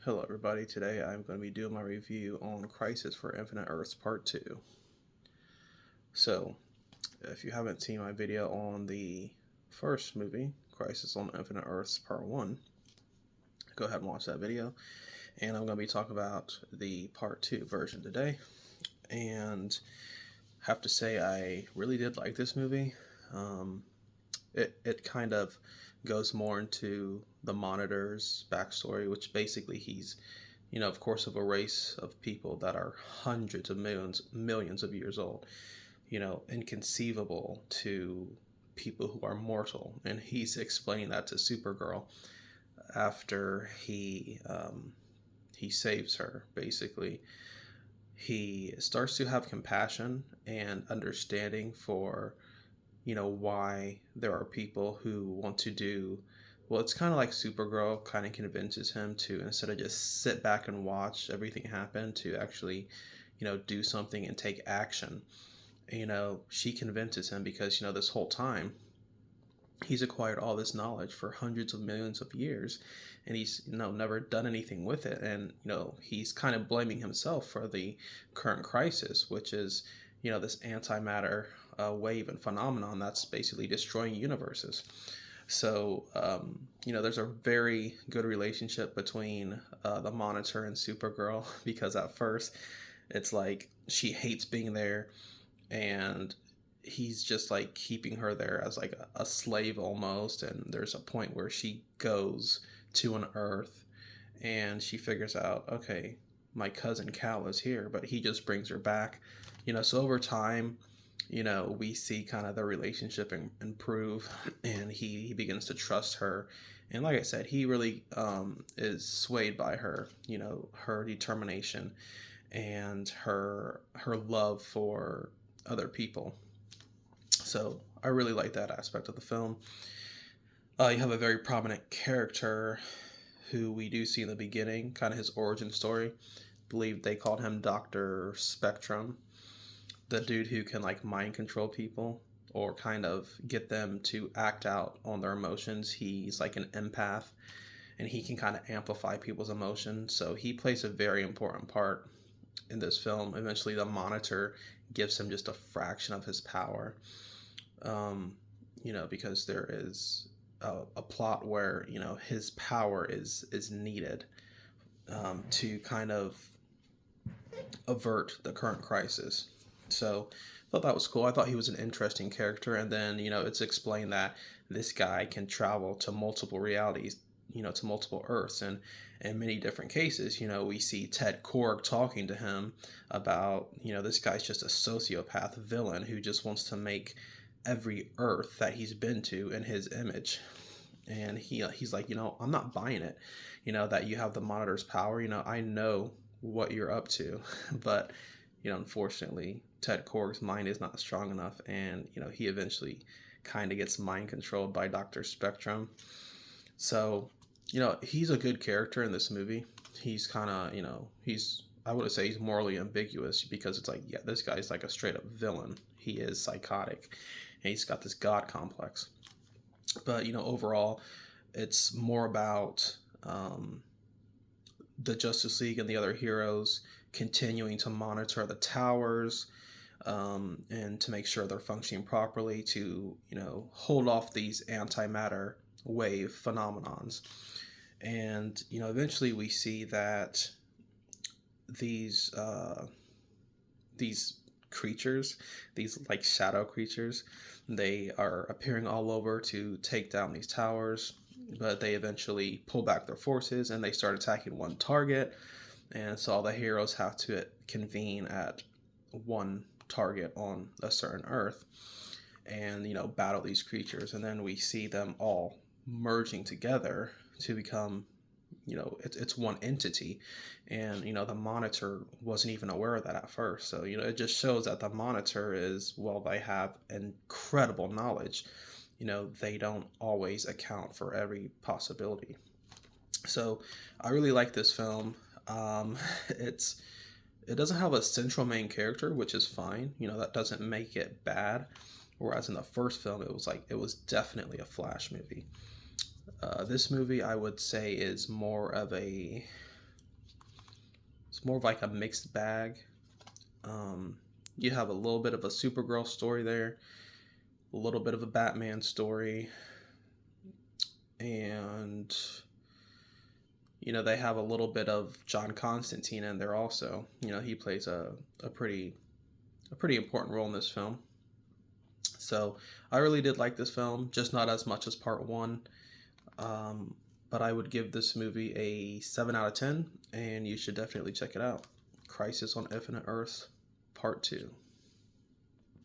Hello everybody, today I'm going to be doing my review on Crisis for Infinite Earths Part 2. So, if you haven't seen my video on the first movie, Crisis on Infinite Earths Part 1, go ahead and watch that video. And I'm going to be talking about the Part 2 version today. And have to say, I really did like this movie. It kind of goes more into the Monitor's backstory, which basically he's of course, of a race of people that are hundreds of millions of years old, inconceivable to people who are mortal. And he's explaining that to Supergirl after he saves her. Basically, he starts to have compassion and understanding for why there are people who want to do well. It's kind of like Supergirl kind of convinces him to, instead of just sit back and watch everything happen, to actually do something and take action. She convinces him because this whole time he's acquired all this knowledge for hundreds of millions of years, and he's never done anything with it. And he's kind of blaming himself for the current crisis, which is this antimatter wave and phenomenon that's basically destroying universes. So there's a very good relationship between the Monitor and Supergirl because at first it's like she hates being there, and he's just like keeping her there as like a slave almost. And there's a point where she goes to an Earth and she figures out, okay, my cousin Cal is here, but he just brings her back. So over time, we see kind of the relationship improve, and he begins to trust her. And like I said, he really is swayed by her, her determination and her love for other people. So I really like that aspect of the film. You have a very prominent character who we do see in the beginning, kind of his origin story. I believe they called him Dr. Spectrum, the dude who can like mind control people or kind of get them to act out on their emotions. He's like an empath, and he can kind of amplify people's emotions. So he plays a very important part in this film. Eventually, the Monitor gives him just a fraction of his power, because there is a plot where his power is needed to kind of avert the current crisis. So I thought that was cool. I thought he was an interesting character. And then it's explained that this guy can travel to multiple realities, to multiple Earths. And in many different cases, we see Ted Korg talking to him about, this guy's just a sociopath villain who just wants to make every Earth that he's been to in his image. And he's like, I'm not buying it, that you have the Monitor's power. I know what you're up to, but unfortunately, Ted Korg's mind is not strong enough, and he eventually kind of gets mind controlled by Dr. Spectrum. So he's a good character in this movie. He's kind of he's, I wouldn't say he's morally ambiguous, because it's like, yeah, this guy's like a straight up villain. He is psychotic, and he's got this god complex. But overall, it's more about the Justice League and the other heroes continuing to monitor the towers, and to make sure they're functioning properly to hold off these antimatter wave phenomenons. And eventually we see that these creatures, these like shadow creatures, they are appearing all over to take down these towers, but they eventually pull back their forces and they start attacking one target. And so all the heroes have to convene at one target on a certain Earth and battle these creatures. And then we see them all merging together to become it's one entity. And the Monitor wasn't even aware of that at first. So it just shows that the Monitor is, well, they have incredible knowledge. They don't always account for every possibility. So I really like this film. It doesn't have a central main character, which is fine. That doesn't make it bad. Whereas in the first film, it was definitely a Flash movie. This movie, I would say, is more of a It's more of like a mixed bag. You have a little bit of a Supergirl story there, a little bit of a Batman story, and they have a little bit of John Constantine in there also. He plays a pretty important role in this film. So I really did like this film, just not as much as part one. But I would give this movie a 7 out of 10, and you should definitely check it out. Crisis on Infinite Earths, Part 2.